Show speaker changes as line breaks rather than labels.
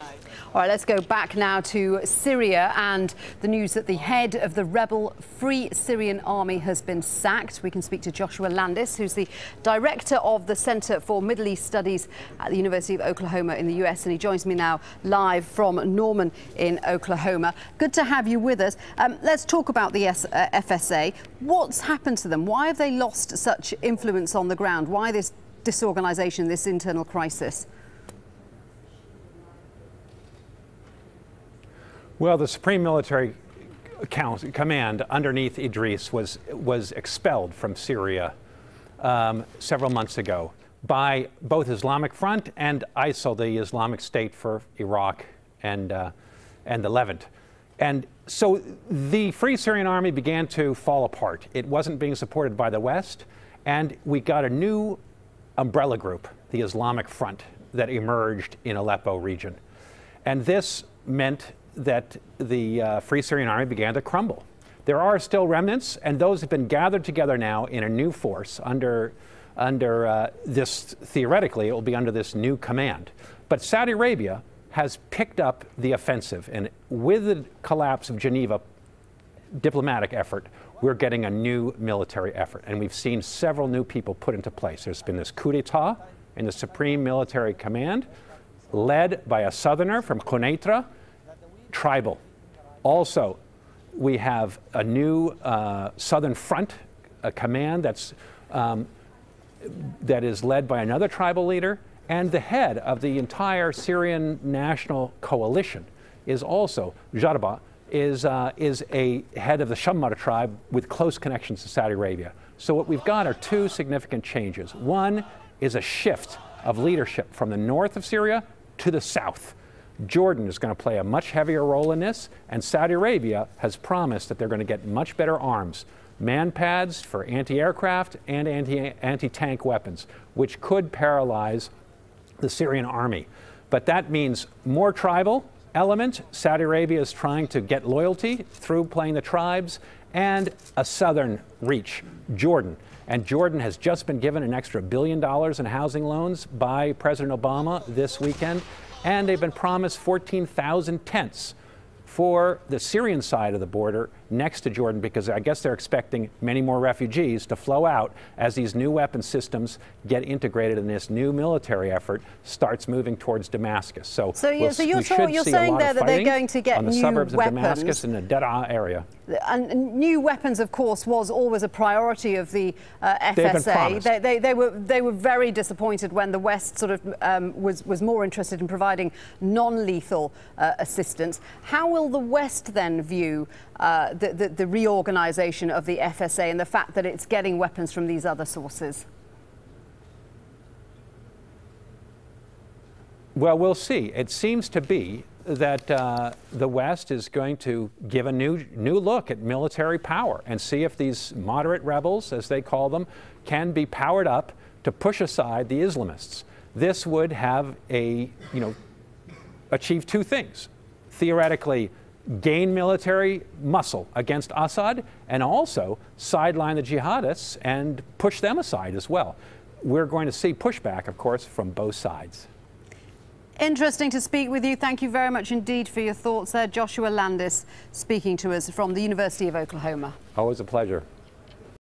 All right, let's go back now to Syria and the news that the head of the rebel Free Syrian Army has been sacked. We can speak to Joshua Landis, who's the director of the Center for Middle East Studies at the University of Oklahoma in the US, and he joins me now live from Norman in Oklahoma. Good to have you with us. Let's talk about the FSA. What's happened to them? Why have they lost such influence on the ground? Why this disorganization, this internal crisis?
Well, the Supreme Military Command underneath Idris was expelled from Syria several months ago by both Islamic Front and ISIL, the Islamic State for Iraq and the Levant. And so the Free Syrian Army began to fall apart. It wasn't being supported by the West, and we got a new umbrella group, the Islamic Front, that emerged in Aleppo region. And this meant that the Free Syrian Army began to crumble. There are still remnants, and those have been gathered together now in a new force under this, theoretically, it will be under this new command. But Saudi Arabia has picked up the offensive, and with the collapse of Geneva diplomatic effort, we're getting a new military effort, and we've seen several new people put into place. There's been this coup d'etat in the Supreme Military Command, led by a southerner from Quneitra, tribal. Also, we have a new Southern Front, a command that is led by another tribal leader, and the head of the entire Syrian National Coalition is also, Jarba, is a head of the Shammar tribe with close connections to Saudi Arabia. So what we've got are two significant changes. One is a shift of leadership from the north of Syria to the south. Jordan is going to play a much heavier role in this, and Saudi Arabia has promised that they're going to get much better arms, man-pads for anti-aircraft and anti-tank weapons, which could paralyze the Syrian army. But that means more tribal element. Saudi Arabia is trying to get loyalty through playing the tribes, and a southern reach, Jordan. And Jordan has just been given an extra $1 billion in housing loans by President Obama this weekend. And they've been promised 14,000 tents for the Syrian side of the border next to Jordan, because I guess they're expecting many more refugees to flow out as these new weapon systems get integrated and this new military effort starts moving towards Damascus. So you're
saying there that they're going to get
on the
new
suburbs
weapons.
of Damascus and the Daraa area.
And new weapons, of course, was always a priority of the FSA. They were very disappointed when the West sort of was more interested in providing non-lethal assistance. How will the West then view the reorganization of the FSA and the fact that it's getting weapons from these other sources?
Well, we'll see. It seems to be that the West is going to give a new look at military power and see if these moderate rebels, as they call them, can be powered up to push aside the Islamists. This would have achieve two things. Theoretically, gain military muscle against Assad, and also sideline the jihadists and push them aside as well. We're going to see pushback, of course, from both sides.
Interesting to speak with you. Thank you very much indeed for your thoughts there. Joshua Landis speaking to us from the University of Oklahoma.
Always a pleasure.